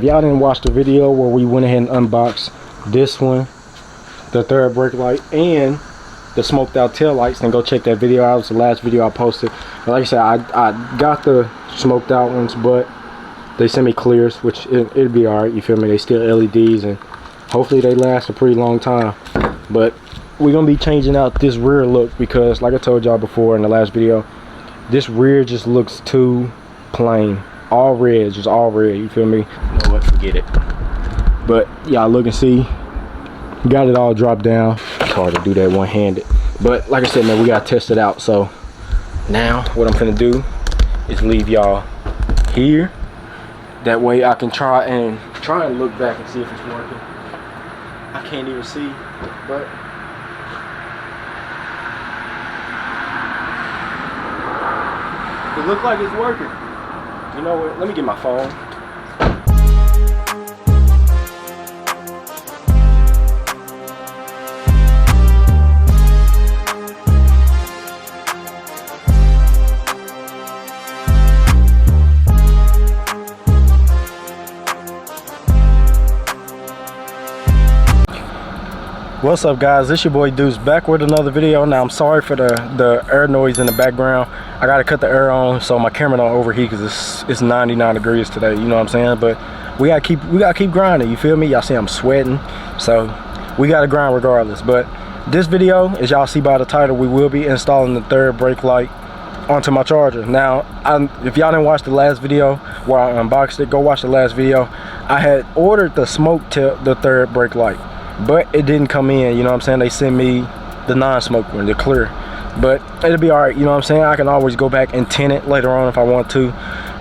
If y'all didn't watch the video where we went ahead and unboxed this one, the third brake light, and the smoked out tail lights, then go check that video out. It was the last video I posted. But like I said, I got the smoked out ones, but they sent me clears, which it'd be alright, you feel me? They still LEDs, and hopefully they last a pretty long time. But we're gonna be changing out this rear look because, like I told y'all before in the last video, this rear just looks too plain. All red, just all red, you feel me? You know what, forget it. But y'all look and see, got it all dropped down. It's hard to do that one-handed, but like I said, man, we gotta test it out. So now what I'm gonna do is leave y'all here. That way I can try and look back and see if it's working. I can't even see, but it looks like it's working. You know what? Let me get my phone. What's up, guys? This your boy Deuce back with another video. Now I'm sorry for the air noise in the background. I gotta cut the air on so my camera don't overheat because it's 99 degrees today, you know what I'm saying? But we gotta keep grinding, you feel me? Y'all see I'm sweating, so we gotta grind regardless. But this video, as y'all see by the title, we will be installing the third brake light onto my charger. Now if y'all didn't watch the last video where I unboxed it, go watch the last video. I had ordered the the third brake light, but it didn't come in, you know what I'm saying? They sent me the non-smoke one, the clear. But it'll be alright, you know what I'm saying? I can always go back and tint it later on if I want to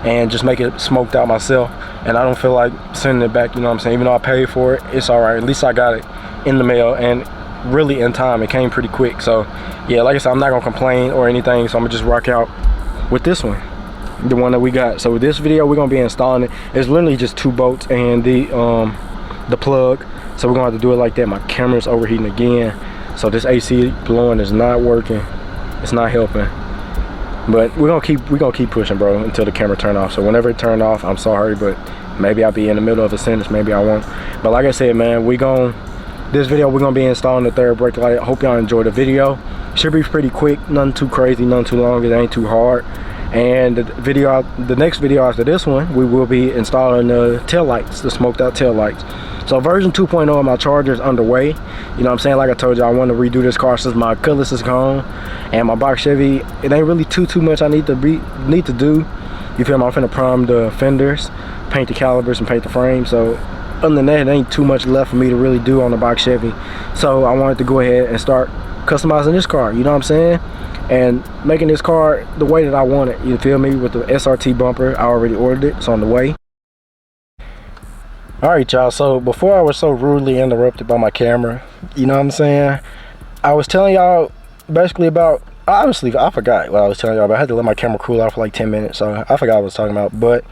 and just make it smoked out myself. And I don't feel like sending it back, you know what I'm saying? Even though I paid for it, it's alright. At least I got it in the mail and really in time. It came pretty quick. So yeah, like I said, I'm not gonna complain or anything, so I'm gonna just rock out with this one, the one that we got. So with this video, we're gonna be installing it. It's literally just 2 bolts and the plug. So we're gonna have to do it like that. My camera's overheating again, so this AC blowing is not working. It's not helping. But we're gonna keep pushing, bro, until the camera turn off. So whenever it turned off, I'm sorry, but maybe I'll be in the middle of a sentence, maybe I won't. But like I said, man, this video we're gonna be installing the third brake light. I hope y'all enjoy the video. Should be pretty quick, nothing too crazy, nothing too long. It ain't too hard. And the next video after this one, we will be installing the tail lights, the smoked out tail lights. So version 2.0 of my charger is underway. You know what I'm saying? Like I told you, I want to redo this car since my cutlass is gone and my box Chevy. It ain't really too much I need to do. You feel me? I'm finna prime the fenders, paint the calipers, and paint the frame. So other than that, it ain't too much left for me to really do on the box Chevy. So I wanted to go ahead and start customizing this car. You know what I'm saying? And making this car the way that I want it. You feel me? With the SRT bumper, I already ordered it. It's on the way. Alright, y'all, so before I was so rudely interrupted by my camera, you know what I'm saying, I was telling y'all basically about, obviously I forgot what I was telling y'all about. I had to let my camera cool off for like 10 minutes, so I forgot what I was talking about. But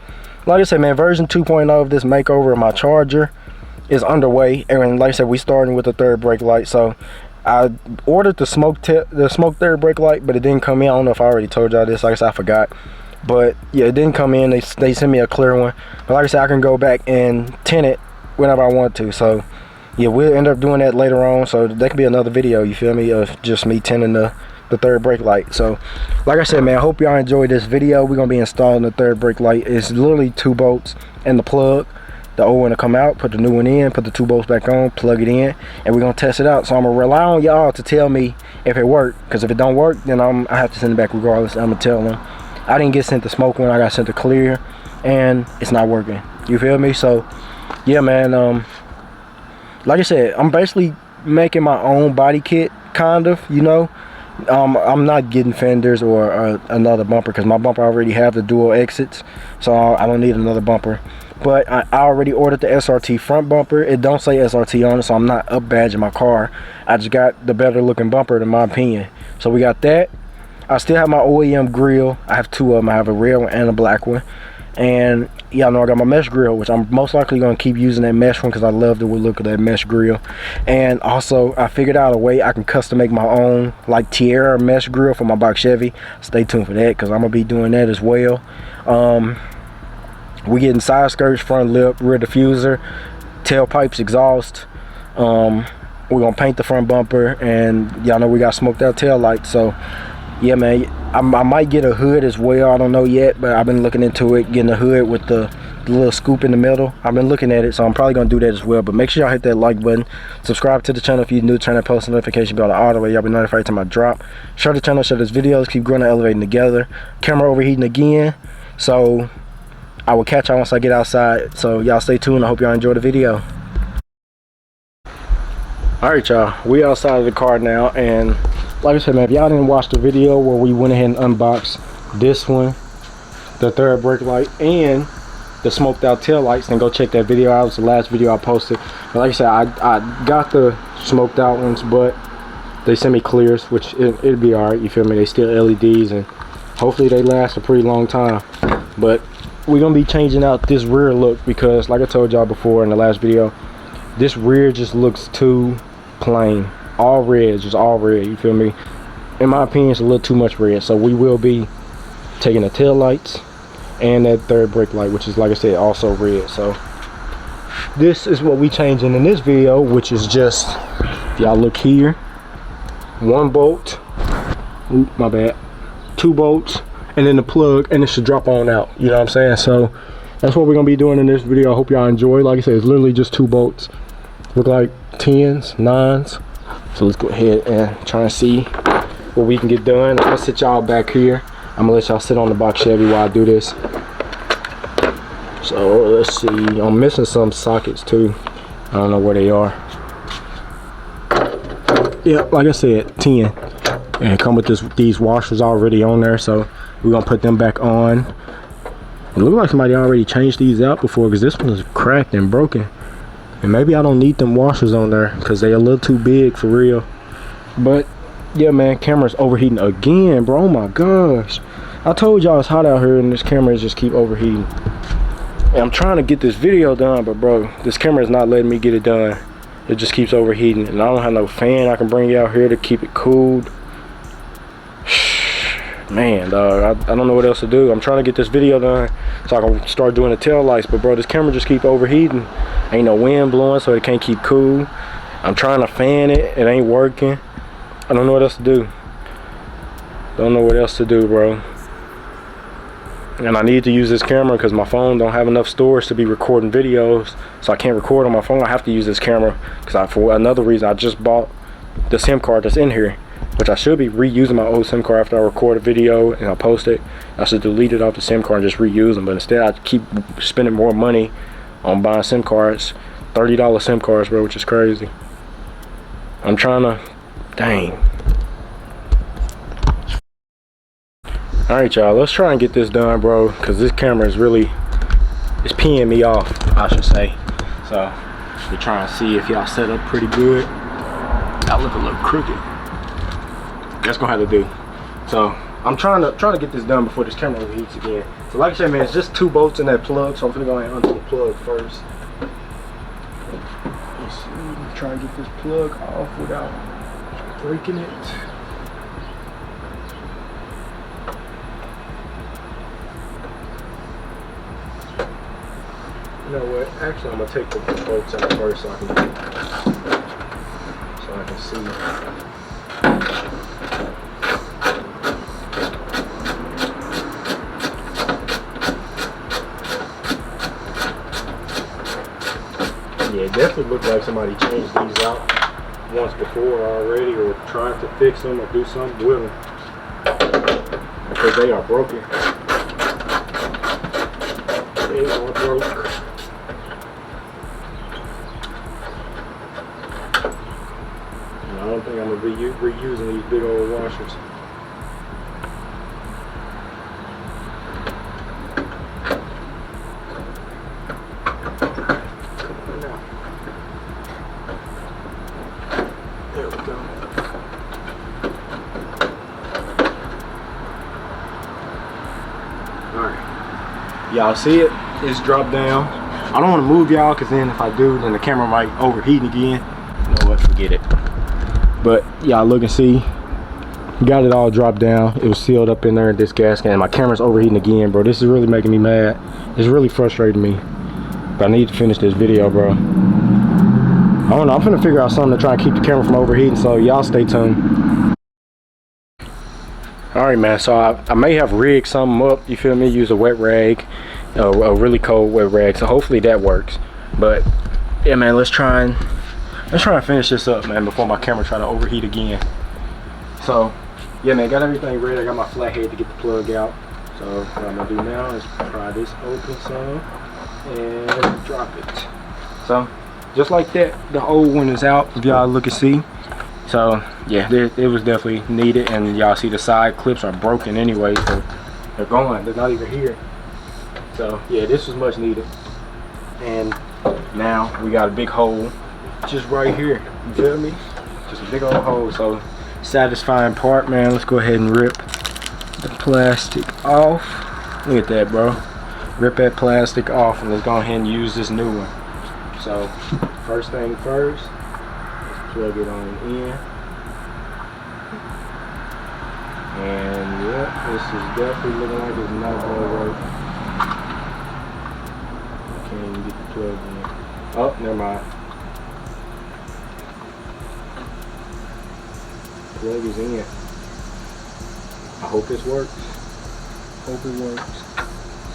like I said, man, version 2.0 of this makeover of my charger is underway, and like I said, we starting with the third brake light. So I ordered the smoke third brake light, but it didn't come in. I don't know if I already told y'all this. Like I said, I forgot. But yeah, it didn't come in. They sent me a clear one. But like I said, I can go back and tint it whenever I want to. So yeah, we'll end up doing that later on. So that could be another video, you feel me, of just me tinting the third brake light. So like I said, man, I hope y'all enjoyed this video. We're gonna be installing the third brake light. It's literally 2 bolts and the plug. The old one to come out, put the new one in, put the 2 bolts back on, plug it in, and we're gonna test it out. So I'm gonna rely on y'all to tell me if it worked, because if it don't work, then I have to send it back regardless. I'm gonna tell them I didn't get sent the smoke one, I got sent the clear, and it's not working. You feel me? So yeah, man, like I said, I'm basically making my own body kit, kind of, you know. I'm not getting fenders or another bumper, because my bumper already have the dual exits, so I don't need another bumper. But I already ordered the SRT front bumper. It don't say SRT on it, so I'm not up badging my car. I just got the better looking bumper in my opinion. So we got that. I still have my OEM grill. I have 2 of them. I have a red one and a black one. And y'all know I got my mesh grill, which I'm most likely going to keep using that mesh one because I love the look of that mesh grill. And also I figured out a way I can custom make my own like Tierra mesh grill for my box Chevy. Stay tuned for that because I'm going to be doing that as well. We getting side skirts, front lip, rear diffuser, tailpipes, exhaust. We're gonna paint the front bumper, and y'all know we got smoked out tail lights. So yeah, man, I might get a hood as well. I don't know yet, but I've been looking into it, getting a hood with the little scoop in the middle. I've been looking at it, so I'm probably gonna do that as well. But make sure y'all hit that like button, subscribe to the channel if you're new, turn that post notification bell on all the way. Y'all be notified every time I drop. Share the channel, share this video. Let's keep growing and elevating together. Camera overheating again, so I will catch y'all once I get outside. So y'all stay tuned. I hope y'all enjoy the video. All right, y'all, we outside of the car now, and like I said, man, if y'all didn't watch the video where we went ahead and unboxed this one, the third brake light, and the smoked out tail lights, then go check that video out. It was the last video I posted. But like I said, I got the smoked out ones, but they semi clears, which it'd be all right, you feel me? They still LEDs, and hopefully they last a pretty long time. But we're gonna be changing out this rear look, because like I told y'all before in the last video, this rear just looks too plain. All red, just all red, you feel me? In my opinion, it's a little too much red. So we will be taking the tail lights and that third brake light, which is, like I said, also red. So this is what we changing in this video, which is just, if y'all look here, one bolt, oop, my bad, two bolts, and then the plug, and it should drop on out, you know what I'm saying? So that's what we're gonna be doing in this video. I hope y'all enjoy. Like I said, it's literally just two bolts. Look like 10s, 9s. So let's go ahead and try and see what we can get done. I'm gonna sit y'all back here. I'm gonna let y'all sit on the box Chevy while I do this. So let's see, I'm missing some sockets too. I don't know where they are. Yeah, like I said, 10. And come with these washers already on there, so we're gonna put them back on. It looks like somebody already changed these out before, because this one is cracked and broken. And maybe I don't need them washers on there because they're a little too big for real. But yeah, man, camera's overheating again, bro. Oh my gosh, I told y'all it's hot out here, and this camera just keep overheating. And I'm trying to get this video done, but bro, this camera is not letting me get it done. It just keeps overheating, and I don't have no fan I can bring you out here to keep it cooled. Man, dog, I don't know what else to do. I'm trying to get this video done so I can start doing the tail lights, but bro, this camera just keep overheating. Ain't no wind blowing, so it can't keep cool. I'm trying to fan it, it ain't working. I don't know what else to do. Don't know what else to do, bro. And I need to use this camera because my phone don't have enough storage to be recording videos, so I can't record on my phone. I have to use this camera because for another reason, I just bought the SIM card that's in here, which I should be reusing my old SIM card after I record a video and I post it. I should delete it off the SIM card and just reuse them, but instead I keep spending more money on buying SIM cards, $30 SIM cards, bro, which is crazy. I'm trying to, dang. All right, y'all, let's try and get this done, bro, because this camera is really, it's peeing me off, I should say. So we're trying to see if y'all set up pretty good. I look a little crooked. That's gonna have to do. So I'm trying to get this done before this camera overheats again. So like I said, man, it's just two bolts in that plug, so I'm gonna go ahead and undo the plug first. Let's see, try and get this plug off without breaking it. You know what? Actually, I'm gonna take the bolts out first so I can see. Yeah, it definitely looked like somebody changed these out once before already, or tried to fix them or do something with them, because they are broken. They are broke. And I don't think I'm gonna be reusing these big old washers. There we go. Alright. Y'all see it? It's dropped down. I don't want to move y'all, because then if I do, then the camera might overheat again. You know what? Forget it. But y'all look and see. got it all dropped down. It was sealed up in there in this gasket, and my camera's overheating again, bro. This is really making me mad. It's really frustrating me. But I need to finish this video, bro. I don't know, I'm finna figure out something to try and keep the camera from overheating, so y'all stay tuned. Alright, man, so I may have rigged something up, you feel me? Use a wet rag, a really cold wet rag, so hopefully that works. But yeah, man, let's try and finish this up, man, before my camera try to overheat again. So yeah, man, got everything ready. I got my flathead to get the plug out. So what I'm gonna do now is pry this open some and drop it. So just like that, the old one is out, if y'all look and see. So yeah, it was definitely needed, and y'all see the side clips are broken anyway, so they're gone, they're not even here. So yeah, this was much needed. And now we got a big hole just right here, you feel me? Just a big old hole. So satisfying part, man. Let's go ahead and rip the plastic off. Look at that, bro. Rip that plastic off, and let's go ahead and use this new one. So first thing first, let's plug it on in. And yeah, this is definitely looking like it's not gonna work. Can't even get the plug in. Oh, never mind. Plug is in. I hope this works. Hope it works.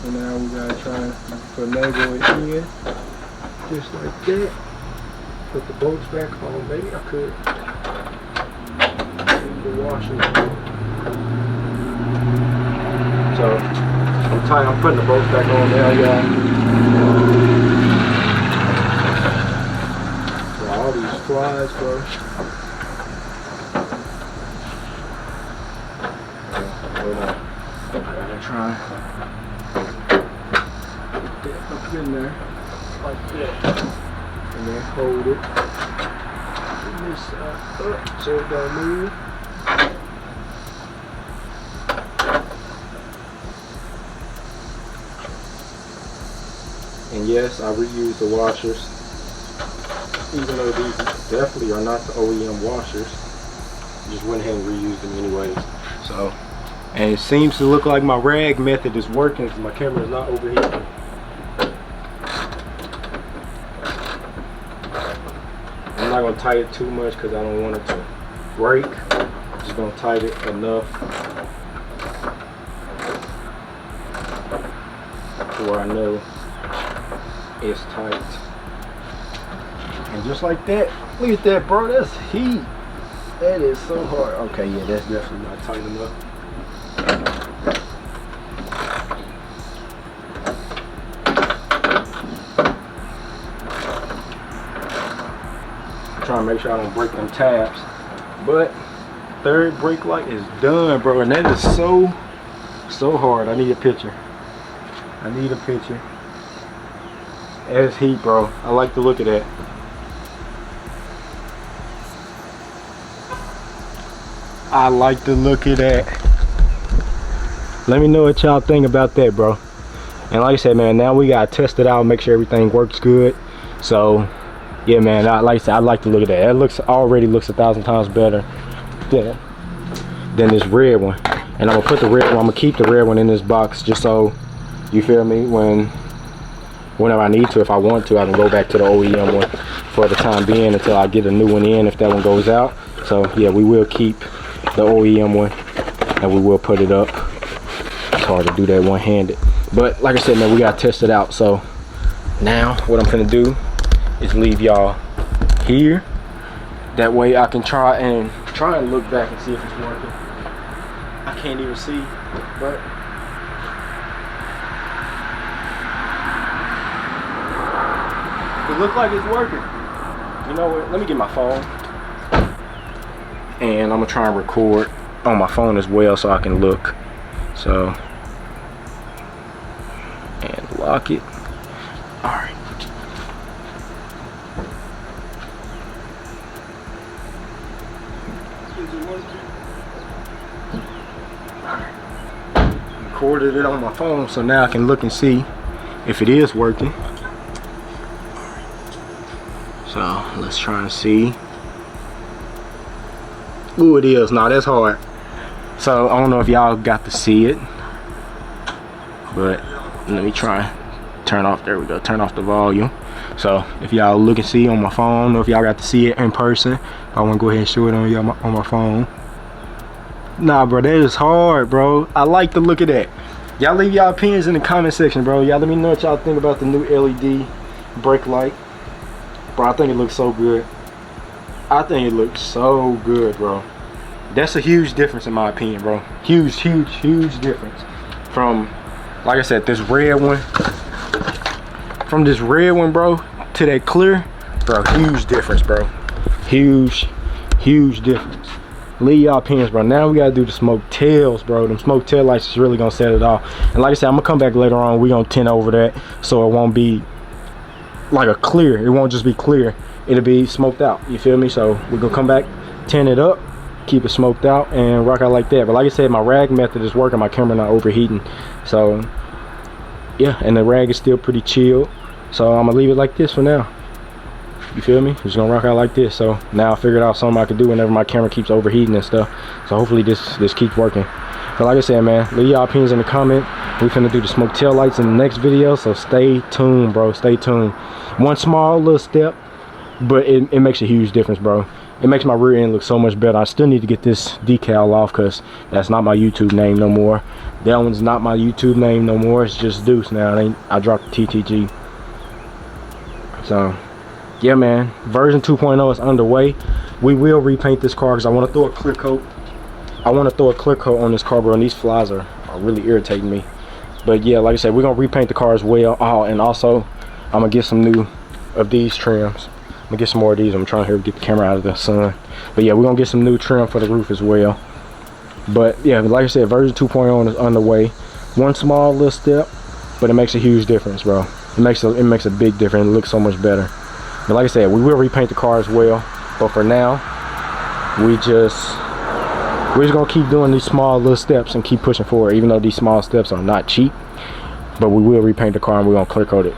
So now we gotta try and finagle it in, just like that. Put the bolts back on. Maybe I could. The washer. So I'm putting the bolts back on now, y'all. So all these flies, bro. Hold on. I gotta try put that up in there like that, and then hold it. Bring this side up so it don't move. And yes, I reuse the washers, even though these definitely are not the OEM washers. Just went ahead and reused them anyways. So, and it seems to look like my rag method is working because my camera is not overheating. I'm not going to tighten it too much because I don't want it to break. I'm just going to tighten it enough to where I know it's tight. And just like that, look at that, bro, that's heat. That is so hard. Okay, yeah, that's definitely not tight enough. I'm trying to make sure I don't break them tabs. But third brake light is done, bro, and that is so hard. I need a picture. I need a picture. That's heat, bro. I like the look of that. I like the look of that. Let me know what y'all think about that, bro. And like I said, man, now we gotta test it out, make sure everything works good. So yeah, man, like I said, I like the look of that. That already looks 1,000 times better than this red one. And I'm gonna put the red one, I'm gonna keep the red one in this box just so, you feel me, whenever I need to, if I want to, I can go back to the OEM one for the time being until I get a new one in if that one goes out. So yeah, we will keep the OEM one and we will put it up. It's hard to do that one-handed, but like I said, man, we gotta test it out. So now what I'm gonna do is leave y'all here. That way I can try and look back and see if it's working. I can't even see, but it looks like it's working. You know what? Let me get my phone. And I'm gonna try and record on my phone as well so I can look. So, and lock it. Alright. Recorded it on my phone, so now I can look and see if it is working. So let's try and see. Ooh, it is. Nah, that's hard. So I don't know if y'all got to see it, but let me try turn off, there we go, turn off the volume. So if y'all look and see on my phone, I don't know if y'all got to see it in person. I want to go ahead and show it on y'all on my phone. Nah, bro, that is hard, bro. I like the look of that. Y'all leave y'all opinions in the comment section, bro. Y'all let me know what y'all think about the new LED brake light. Bro, I think it looks so good. I think it looks so good, bro. That's a huge difference in my opinion, bro. Huge difference from, like I said, this red one. From this red one, bro, to that clear, bro, huge difference, bro. Huge difference. Leave y'all opinions, bro. Now we gotta do the smoke tails, bro. Them smoke tail lights is really gonna set it off. And like I said, I'm gonna come back later on. We gonna tint over that so it won't be like a clear. It won't just be clear. It'll be smoked out. You feel me? So we're gonna come back, tint it up, keep it smoked out, and rock out like that. But like I said, my rag method is working. My camera not overheating. So yeah, and the rag is still pretty chilled. So I'm gonna leave it like this for now. You feel me? Just gonna rock out like this. So now I figured out something I could do whenever my camera keeps overheating and stuff. So hopefully this keeps working. But like I said, man, leave y'all opinions in the comment. We finna do the smoke tail lights in the next video. So stay tuned, bro. Stay tuned. One small little step, but it makes a huge difference, bro. It makes my rear end look so much better. I still need to get this decal off because that's not my YouTube name no more. That one's not my YouTube name no more. It's just Deuce now. I dropped the TTG. So yeah, man, version 2.0 is underway. We will repaint this car because I want to throw a clear coat. I want to throw a clear coat on this car, bro, and these flies are really irritating me. But yeah, like I said, we're gonna repaint the car as well. Oh, and also I'm gonna get some new of these trims. I'm gonna get some more of these. I'm trying to get the camera out of the sun. But yeah, we're gonna get some new trim for the roof as well. But yeah, like I said, version 2.0 is underway. One small little step, but it makes a huge difference, bro. It makes a big difference. It looks so much better. But like I said, we will repaint the car as well. But for now, we're just gonna keep doing these small little steps and keep pushing forward, even though these small steps are not cheap. But we will repaint the car and we're gonna clear coat it,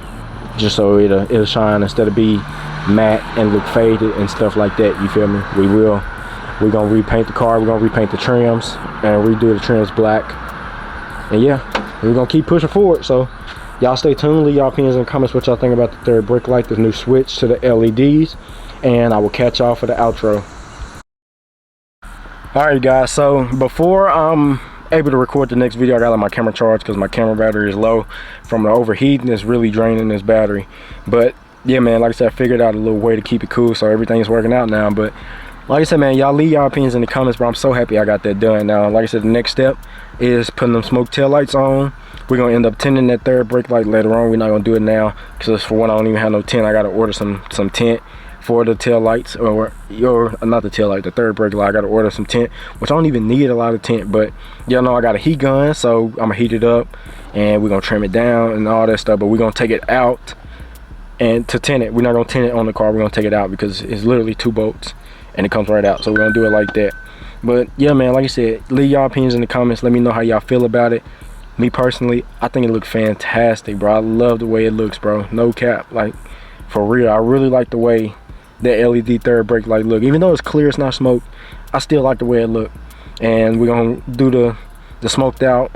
just so it'll shine instead of be matte and look faded and stuff like that. You feel me? We're gonna repaint the car. We're gonna repaint the trims and redo the trims black. And yeah, we're gonna keep pushing forward. So y'all stay tuned. Leave y'all opinions in the comments what y'all think about the third brake light, the new switch to the LEDs, and I will catch y'all for the outro. Alright guys, so before I'm able to record the next video, I gotta let my camera charge because my camera battery is low from the overheating. It's really draining this battery. But yeah, man, like I said, I figured out a little way to keep it cool, so everything is working out now. But like I said, man, y'all leave y'all opinions in the comments, bro. I'm so happy I got that done. Now, like I said, the next step is putting them smoke tail lights on. We're gonna end up tinting that third brake light later on. We're not gonna do it now because for one, I don't even have no tint. I gotta order some tint for the tail lights, or not the tail light, the third brake light. I gotta order some tint, which I don't even need a lot of tint, but y'all know I got a heat gun, so I'm gonna heat it up and we're gonna trim it down and all that stuff. But we're gonna take it out and to tint it. We're not gonna tint it on the car. We're gonna take it out because it's literally 2 bolts and it comes right out. So we're gonna do it like that. But yeah, man, like I said, leave y'all opinions in the comments. Let me know how y'all feel about it. Me personally, I think it looks fantastic, bro. I love the way it looks, bro. No cap, like for real. I really like the way that LED third brake light look. Even though it's clear, it's not smoke, I still like the way it look. And we're gonna do the smoked out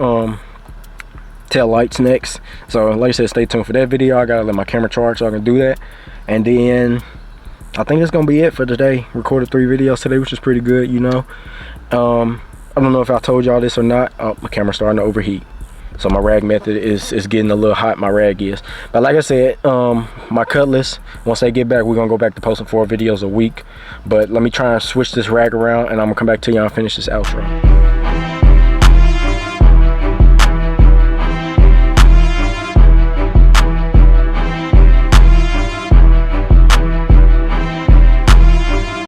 tail lights next. So like I said, stay tuned for that video. I gotta let my camera charge so I can do that. And then I think that's gonna be it for today. Recorded 3 videos today, which is pretty good, you know. I don't know if I told y'all this or not. My camera's starting to overheat, so my rag method is getting a little hot. My rag is. But like I said, my Cutlass, once they get back, we're gonna go back to posting 4 videos a week. But let me try and switch this rag around, and I'm gonna come back to y'all and finish this outro.